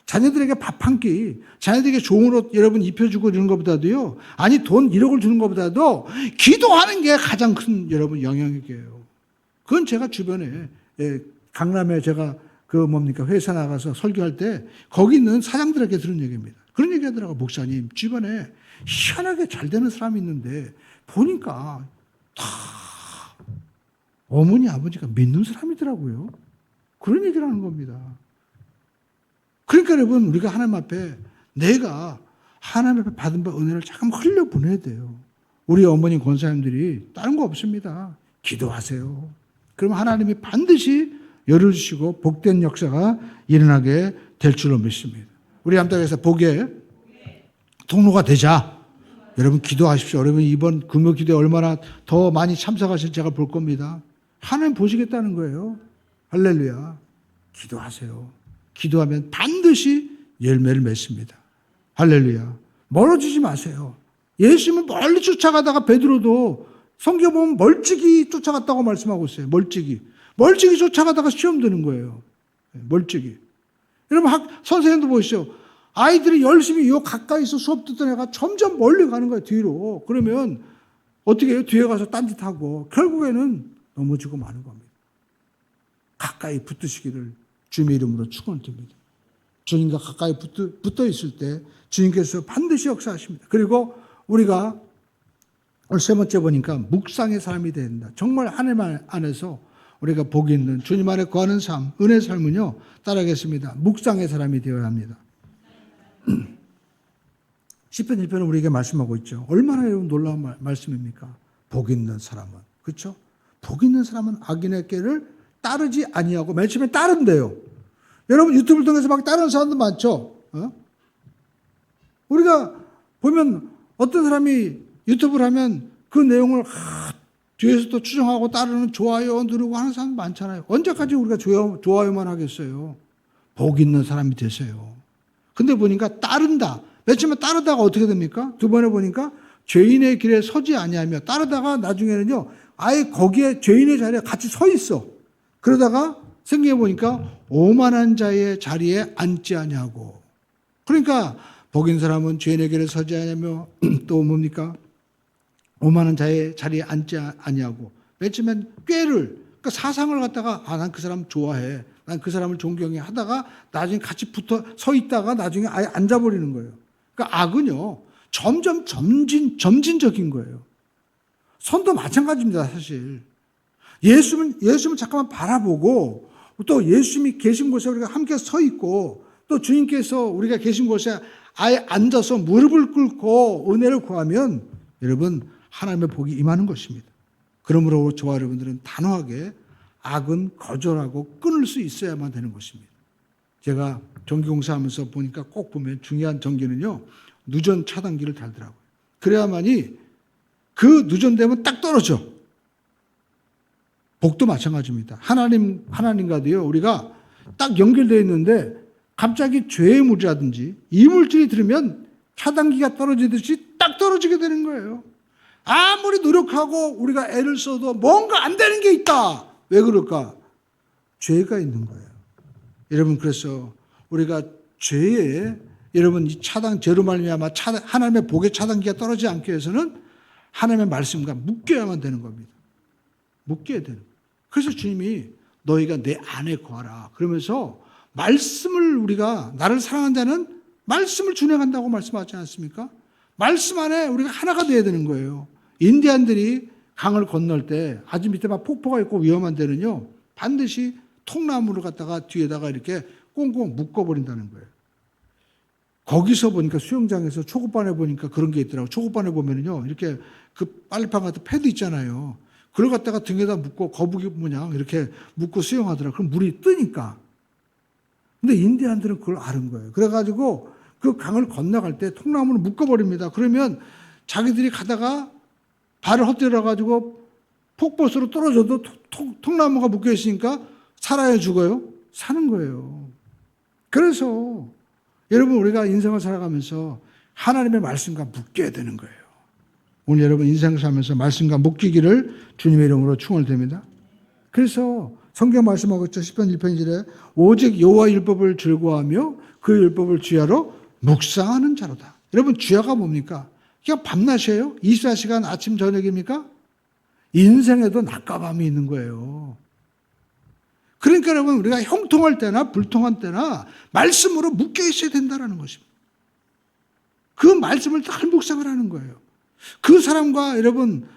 자녀들에게 밥 한 끼, 자녀들에게 좋은 옷 여러분 입혀주고 이런 것보다도요. 아니 돈 1억을 주는 것보다도 기도하는 게 가장 큰 여러분 영향력이에요. 그건 제가 주변에 강남에 제가 그 뭡니까 회사 나가서 설교할 때 거기 있는 사장들에게 들은 얘기입니다. 그런 얘기 하더라고요. 목사님 주변에 희한하게 잘 되는 사람이 있는데 보니까 다 어머니 아버지가 믿는 사람이더라고요. 그런 얘기를 하는 겁니다. 그러니까 여러분 우리가 하나님 앞에 내가 하나님 앞에 받은 바 은혜를 잠깐 흘려보내야 돼요. 우리 어머니 권사님들이 다른 거 없습니다. 기도하세요. 그럼 하나님이 반드시 열어주시고 복된 역사가 일어나게 될 줄로 믿습니다. 우리 함께해서 복의 통로가 되자. 여러분 기도하십시오. 여러분 이번 금요 기도에 얼마나 더 많이 참석하실지 제가 볼 겁니다. 하나님 보시겠다는 거예요. 할렐루야. 기도하세요. 기도하면 반드시 열매를 맺습니다. 할렐루야. 멀어지지 마세요. 예수님을 멀리 쫓아가다가 베드로도 성경 보면 멀찍이 쫓아갔다고 말씀하고 있어요. 멀찍이 쫓아가다가 시험 드는 거예요. 멀찍이. 여러분 선생님도 보시죠. 아이들이 열심히 요 가까이서 수업 듣던 애가 점점 멀리 가는 거예요. 뒤로. 그러면 어떻게 해요? 뒤에 가서 딴짓하고 결국에는 넘어지고 마는 겁니다. 가까이 붙으시기를 주님의 이름으로 축원드립니다. 주님과 가까이 붙어 있을 때 주님께서 반드시 역사하십니다. 그리고 우리가 오늘 세 번째 보니까 묵상의 삶이 된다. 정말 하나님 안에서 우리가 복이 있는 주님 안에 거하는 삶, 은혜의 삶은요. 따라하겠습니다. 묵상의 사람이 되어야 합니다. 시편 1편은 우리에게 말씀하고 있죠. 얼마나 놀라운 말씀입니까? 복 있는 사람은. 그렇죠? 복 있는 사람은 악인의 길을 따르지 아니하고 맨 처음에 따른대요. 여러분 유튜브를 통해서 막 따르는 사람도 많죠. 우리가 보면 어떤 사람이 유튜브를 하면 그 내용을 뒤에서 또 추정하고 따르는 좋아요 누르고 하는 사람 많잖아요. 언제까지 우리가 좋아요만 하겠어요. 복 있는 사람이 되세요. 근데 보니까 따른다. 맨 처음에 따르다가 어떻게 됩니까? 두 번에 보니까 죄인의 길에 서지 아니하며 따르다가 나중에는요. 아예 거기에 죄인의 자리에 같이 서 있어. 그러다가 생각해 보니까 오만한 자의 자리에 앉지 아니하고. 그러니까 복인 사람은 죄인의 길에 서지 아니하며 또 뭡니까? 오만한 자의 자리에 앉지 아니하고. 맨 처음엔 꾀를, 그러니까 사상을 갖다가 난 그 사람 좋아해, 난 그 사람을 존경해 하다가 나중에 같이 붙어 서 있다가 나중에 아예 앉아버리는 거예요. 그러니까 악은요 점점 점진적인 거예요. 선도 마찬가지입니다, 사실. 예수님을 잠깐만 바라보고 또 예수님이 계신 곳에 우리가 함께 서 있고 또 주님께서 우리가 계신 곳에 아예 앉아서 무릎을 꿇고 은혜를 구하면 여러분 하나님의 복이 임하는 것입니다. 그러므로 저와 여러분들은 단호하게 악은 거절하고 끊을 수 있어야만 되는 것입니다. 제가 전기공사하면서 보니까 꼭 보면 중요한 전기는요 누전 차단기를 달더라고요. 그래야만이 그 누전되면 딱 떨어져. 복도 마찬가지입니다. 하나님과도요, 우리가 딱 연결되어 있는데 갑자기 죄의 물이라든지 이물질이 들으면 차단기가 떨어지듯이 딱 떨어지게 되는 거예요. 아무리 노력하고 우리가 애를 써도 뭔가 안 되는 게 있다. 왜 그럴까? 죄가 있는 거예요. 여러분, 그래서 우리가 죄에, 여러분, 이 죄로 말미암아 하나님의 복의 차단기가 떨어지지 않기 위해서는 하나님의 말씀과 묶여야만 되는 겁니다. 묶여야 되는 거예요. 그래서 주님이 너희가 내 안에 거하라. 그러면서 말씀을 우리가, 나를 사랑하는 자는 말씀을 준행한다고 말씀하지 않습니까? 말씀 안에 우리가 하나가 돼야 되는 거예요. 인디안들이 강을 건널 때 아주 밑에 막 폭포가 있고 위험한 데는요, 반드시 통나무를 갖다가 뒤에다가 이렇게 꽁꽁 묶어버린다는 거예요. 거기서 보니까 수영장에서 초급반에 보니까 그런 게 있더라고요. 초급반에 보면은요, 이렇게 그 빨래판 같은 패드 있잖아요. 그걸 갖다가 등에다 묶고 거북이 모양 이렇게 묶고 수영하더라고요. 그럼 물이 뜨니까. 근데 인디안들은 그걸 아는 거예요. 그래가지고 그 강을 건너갈 때 통나무를 묶어버립니다. 그러면 자기들이 가다가 발을 헛디뎌가지고 폭포수로 떨어져도 통나무가 묶여있으니까 살아야 죽어요? 사는 거예요. 그래서 여러분, 우리가 인생을 살아가면서 하나님의 말씀과 묶여야 되는 거예요. 오늘 여러분 인생을 살면서 말씀과 묶이기를 주님의 이름으로 축원드립니다. 그래서 성경 말씀하고 있죠. 시편 1편 1절에 오직 여호와 율법을 즐거워하며 그 율법을 주야로 묵상하는 자로다. 여러분, 주야가 뭡니까? 그냥 밤낮이에요? 24시간 아침 저녁입니까? 인생에도 낮과 밤이 있는 거예요. 그러니까 여러분, 우리가 형통할 때나 불통할 때나 말씀으로 묶여 있어야 된다는 것입니다. 그 말씀을 늘 묵상을 하는 거예요. 그 사람과 여러분,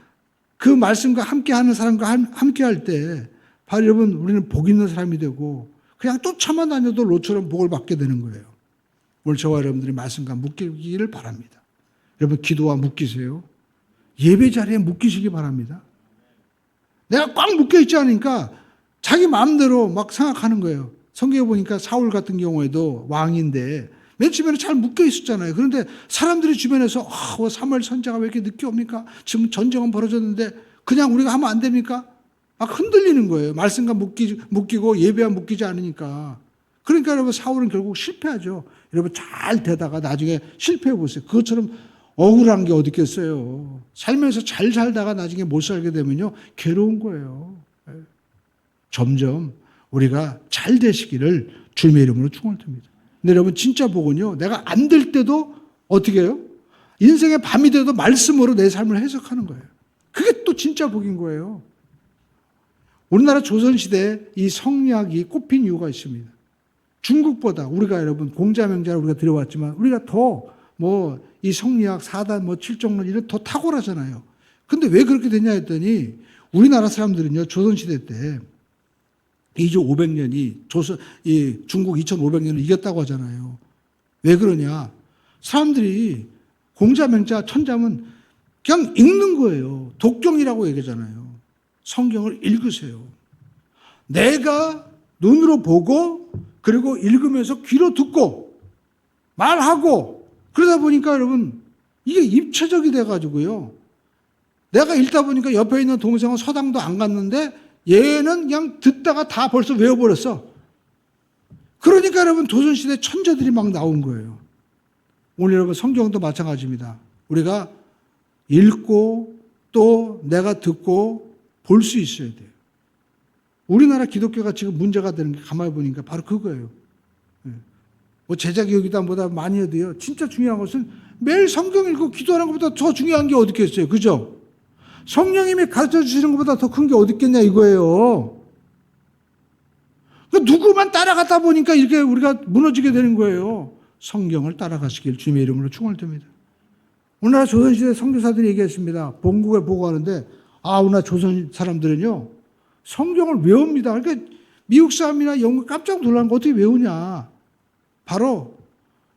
그 말씀과 함께하는 사람과 함께할 때 바로 여러분, 우리는 복 있는 사람이 되고 그냥 쫓아만 다녀도 로처럼 복을 받게 되는 거예요. 오늘 저와 여러분들이 말씀과 묶이기를 바랍니다. 여러분, 기도와 묶이세요. 예배 자리에 묶이시기 바랍니다. 내가 꽉 묶여 있지 않으니까 자기 마음대로 막 생각하는 거예요. 성경에 보니까 사울 같은 경우에도 왕인데 맨 처음에는 잘 묶여 있었잖아요. 그런데 사람들이 주변에서 사무엘 선지자가 왜 이렇게 늦게 옵니까? 지금 전쟁은 벌어졌는데 그냥 우리가 하면 안 됩니까? 막 흔들리는 거예요. 말씀과 묶이고 예배와 묶이지 않으니까. 그러니까 여러분, 사울은 결국 실패하죠. 여러분, 잘 되다가 나중에 실패해 보세요. 그것처럼 억울한 게 어디 있겠어요. 살면서 잘 살다가 나중에 못 살게 되면요, 괴로운 거예요. 점점 우리가 잘 되시기를 주님의 이름으로 축원드립니다. 근데 여러분, 진짜 복은요, 내가 안 될 때도 어떻게 해요? 인생의 밤이 돼도 말씀으로 내 삶을 해석하는 거예요. 그게 또 진짜 복인 거예요. 우리나라 조선시대에 이 성리학이 꼽힌 이유가 있습니다. 중국보다 우리가 여러분 공자명자를 우리가 들어왔지만 우리가 더 이 성리학, 사단, 칠정론 이런 더 탁월하잖아요. 근데 왜 그렇게 됐냐 했더니 우리나라 사람들은요, 조선시대 때 이조 500년이 중국 2500년을 이겼다고 하잖아요. 왜 그러냐? 사람들이 공자명자, 천자문 그냥 읽는 거예요. 독경이라고 얘기하잖아요. 성경을 읽으세요. 내가 눈으로 보고 그리고 읽으면서 귀로 듣고 말하고 그러다 보니까 여러분, 이게 입체적이 돼가지고요. 내가 읽다 보니까 옆에 있는 동생은 서당도 안 갔는데 얘는 그냥 듣다가 다 벌써 외워버렸어. 그러니까 여러분, 조선시대 천재들이 막 나온 거예요. 오늘 여러분, 성경도 마찬가지입니다. 우리가 읽고 또 내가 듣고 볼 수 있어야 돼요. 우리나라 기독교가 지금 문제가 되는 게 가만히 보니까 바로 그거예요. 예. 뭐 제자 교육이다보다 많이 해도요. 진짜 중요한 것은 매일 성경 읽고 기도하는 것보다 더 중요한 게 어디 있겠어요. 그죠? 성령님이 가르쳐 주시는 것보다 더 큰 게 어디 있겠냐 이거예요. 누구만 따라가다 보니까 이렇게 우리가 무너지게 되는 거예요. 성경을 따라가시길 주님의 이름으로 축원드립니다. 우리나라 조선시대 선교사들이 얘기했습니다. 본국에 보고하는데 우리나라 조선 사람들은요. 성경을 외웁니다. 그러니까 미국 사람이나 영국 깜짝 놀란 거 어떻게 외우냐. 바로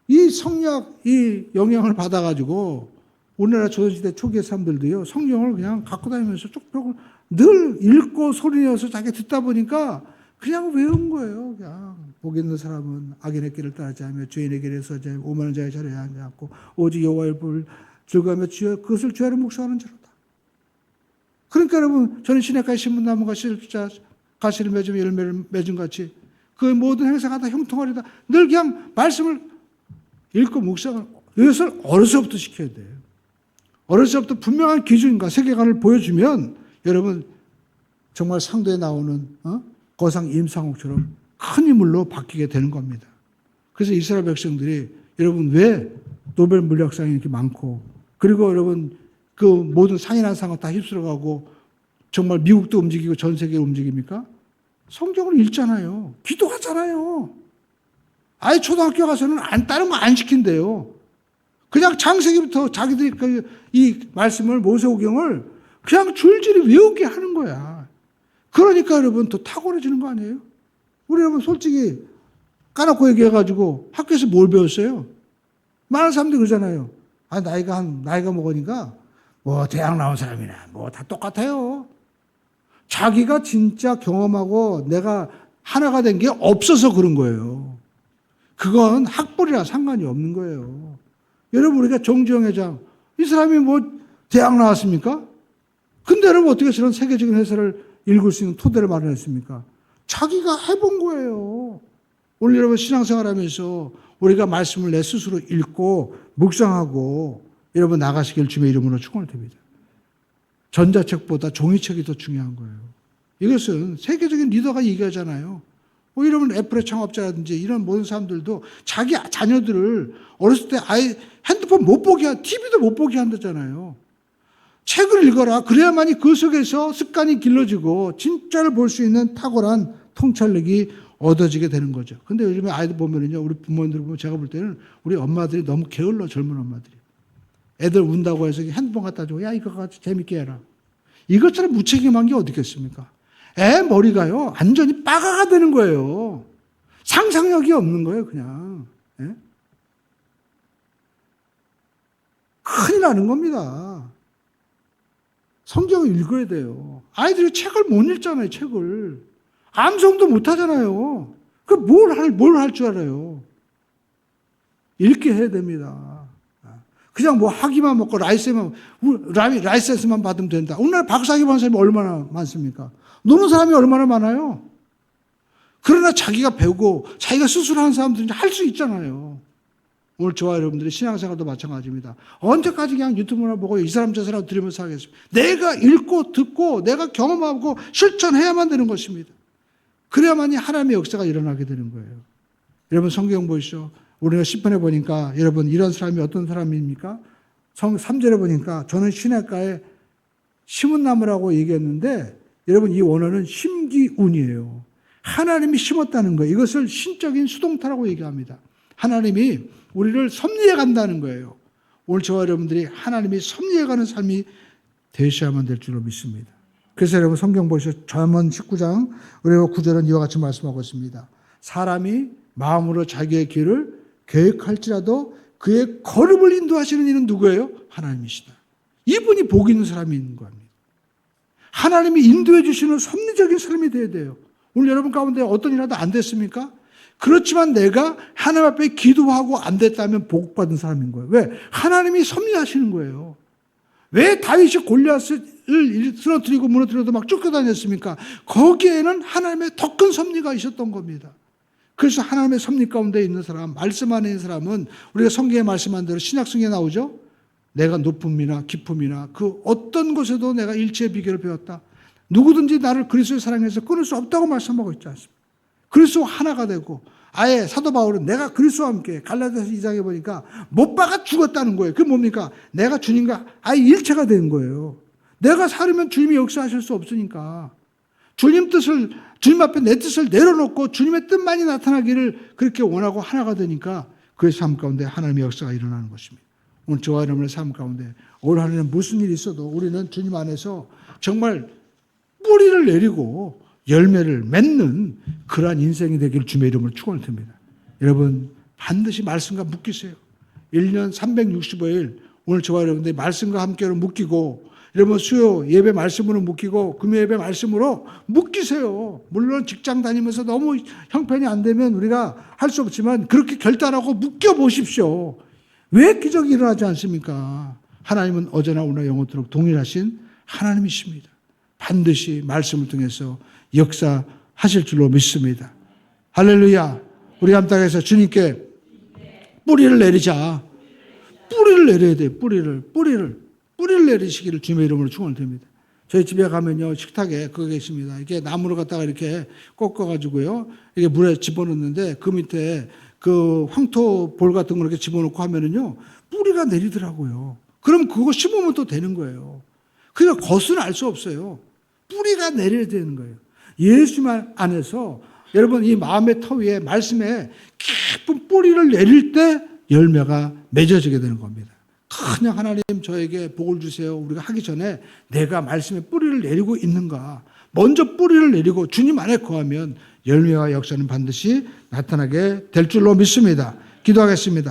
이 성약, 이 영향을 받아가지고 우리나라 조선시대 초기의 사람들도요. 성경을 그냥 갖고 다니면서 쪽쪽을 늘 읽고 소리내어서 자기 듣다 보니까 그냥 외운 거예요. 그냥 복 있는 사람은 악인의 길을 따르지 않으며 죄인의 길에 서지 않으며 오만한 자의 자리에 앉지 않고 오직 여호와의 법을 즐거워하며 그것을 죄로 묵상하는 자로다. 그러니까 여러분 저는 시냇가에 심은 나무가 가시를 맺으며 열매를 맺은 같이 그 모든 행사가 다 형통하리다. 늘 그냥 말씀을 읽고 묵상을 이것을 어려서부터 시켜야 돼요. 어려서부터 분명한 기준과 세계관을 보여주면 여러분 정말 상도에 나오는 거상 임상옥처럼 큰 인물로 바뀌게 되는 겁니다. 그래서 이스라엘 백성들이 여러분 왜 노벨 물리학상이 이렇게 많고 그리고 여러분 그 모든 상이나 상을 다 휩쓸어가고 정말 미국도 움직이고 전 세계를 움직입니까? 성경을 읽잖아요. 기도하잖아요. 아예 초등학교 가서는 다른 거 안 시킨대요. 그냥 창세기부터 자기들이 이 말씀을 모세오경을 그냥 줄줄이 외우게 하는 거야. 그러니까 여러분 더 탁월해지는 거 아니에요? 우리 여러분 솔직히 까놓고 얘기해가지고 학교에서 뭘 배웠어요? 많은 사람들이 그러잖아요. 나이가 먹으니까 뭐 대학 나온 사람이나 뭐 다 똑같아요. 자기가 진짜 경험하고 내가 하나가 된 게 없어서 그런 거예요. 그건 학벌이랑 상관이 없는 거예요. 여러분 우리가 정주영 회장 이 사람이 뭐 대학 나왔습니까? 근데 여러분 어떻게 저런 세계적인 회사를 읽을 수 있는 토대를 마련했습니까? 자기가 해본 거예요. 오늘 여러분 신앙생활하면서 우리가 말씀을 내 스스로 읽고 묵상하고 여러분 나가시길 주님의 이름으로 축원을 드립니다. 전자책보다 종이책이 더 중요한 거예요. 이것은 세계적인 리더가 얘기하잖아요. 여러분 애플의 창업자라든지 이런 모든 사람들도 자기 자녀들을 어렸을 때 아예 핸드폰 못 보게 TV도 못 보게 한다잖아요. 책을 읽어라. 그래야만이 그 속에서 습관이 길러지고 진짜를 볼 수 있는 탁월한 통찰력이 얻어지게 되는 거죠. 근데 요즘에 아이들 보면은요, 우리 부모님들 보면 제가 볼 때는 우리 엄마들이 너무 게을러, 젊은 엄마들이. 애들 운다고 해서 핸드폰 갖다 주고, 야, 이거 같이 재밌게 해라. 이것처럼 무책임한 게 어디 있겠습니까? 애 머리가요, 완전히 빠가가 되는 거예요. 상상력이 없는 거예요, 그냥. 예? 큰일 나는 겁니다. 성경을 읽어야 돼요. 아이들이 책을 못 읽잖아요, 책을. 암송도 못 하잖아요. 그 뭘 할 줄 알아요? 읽게 해야 됩니다. 그냥 뭐 학위만 먹고 라이센스만 받으면 된다. 오늘 박사학위 받은 사람이 얼마나 많습니까? 노는 사람이 얼마나 많아요? 그러나 자기가 배우고 자기가 스스로 하는 사람들은 할 수 있잖아요. 오늘 저와 여러분들의 신앙생활도 마찬가지입니다. 언제까지 그냥 유튜브나 보고 이 사람 저 사람 들으면서 하겠습니까? 내가 읽고 듣고 내가 경험하고 실천해야만 되는 것입니다. 그래야만이 하나님의 역사가 일어나게 되는 거예요. 여러분 성경 보시죠. 우리가 10편에 보니까 여러분 이런 사람이 어떤 사람입니까? 3절에 보니까 저는 시냇가에 심은 나무라고 얘기했는데 여러분 이 원어는 심기운이에요. 하나님이 심었다는 거예요. 이것을 신적인 수동타라고 얘기합니다. 하나님이 우리를 섭리해 간다는 거예요. 오늘 저와 여러분들이 하나님이 섭리해 가는 삶이 되셔야만 될 줄로 믿습니다. 그래서 여러분 성경 보시죠. 잠언 19장 우리가 9절은 이와 같이 말씀하고 있습니다. 사람이 마음으로 자기의 길을 계획할지라도 그의 걸음을 인도하시는 이는 누구예요? 하나님이시다. 이분이 복 있는 사람이 있는 겁니다. 하나님이 인도해 주시는 섭리적인 사람이 되어야 돼요. 오늘 여러분 가운데 어떤 일이라도 안 됐습니까? 그렇지만 내가 하나님 앞에 기도하고 안 됐다면 복받은 사람인 거예요. 왜? 하나님이 섭리하시는 거예요. 왜 다윗이 골리앗을 쓰러뜨리고 무너뜨려도 막 쫓겨다녔습니까? 거기에는 하나님의 더 큰 섭리가 있었던 겁니다. 그래서 하나님의 섭리 가운데 있는 사람, 말씀 안에 있는 사람은 우리가 성경에 말씀한 대로 신약성경에 나오죠. 내가 높음이나 기쁨이나 그 어떤 것에도 내가 일체의 비결을 배웠다. 누구든지 나를 그리스도의 사랑해서 끊을 수 없다고 말씀하고 있지 않습니까? 그리스도와 하나가 되고 아예 사도 바울은 내가 그리스도와 함께 갈라디아서 2장에 보니까 못 박아 죽었다는 거예요. 그게 뭡니까? 내가 주님과 아예 일체가 되는 거예요. 내가 살으면 주님이 역사하실 수 없으니까 주님 앞에 내 뜻을 내려놓고 주님의 뜻만이 나타나기를 그렇게 원하고 하나가 되니까 그의 삶 가운데 하나님의 역사가 일어나는 것입니다. 오늘 저와 여러분의 삶 가운데 올 한 해는 무슨 일이 있어도 우리는 주님 안에서 정말 뿌리를 내리고 열매를 맺는 그러한 인생이 되기를 주님의 이름으로 축원드립니다. 여러분 반드시 말씀과 묶이세요. 1년 365일 오늘 저와 여러분들이 말씀과 함께로 묶이고 여러분 수요 예배 말씀으로 묶이고 금요 예배 말씀으로 묶이세요. 물론 직장 다니면서 너무 형편이 안 되면 우리가 할 수 없지만 그렇게 결단하고 묶여 보십시오. 왜 기적이 일어나지 않습니까? 하나님은 어제나 오늘 영원토록 동일하신 하나님이십니다. 반드시 말씀을 통해서 역사하실 줄로 믿습니다. 할렐루야. 우리 함당에서 주님께 뿌리를 내리자. 뿌리를 내려야 돼요. 뿌리를 내리시기를 주님의 이름으로 축원드립니다. 저희 집에 가면요 식탁에 그거 계십니다. 이게 나무를 갖다가 이렇게 꺾어가지고요 이게 물에 집어넣는데 그 밑에 그 황토 볼 같은 거 이렇게 집어넣고 하면은요 뿌리가 내리더라고요. 그럼 그거 심으면 또 되는 거예요. 그러니까 겉은 알 수 없어요. 뿌리가 내려야 되는 거예요. 예수 안에서 여러분 이 마음의 터 위에 말씀에 깊은 뿌리를 내릴 때 열매가 맺어지게 되는 겁니다. 그냥 하나님 저에게 복을 주세요. 우리가 하기 전에 내가 말씀에 뿌리를 내리고 있는가. 먼저 뿌리를 내리고 주님 안에 거하면 열매와 역사는 반드시 나타나게 될 줄로 믿습니다. 기도하겠습니다.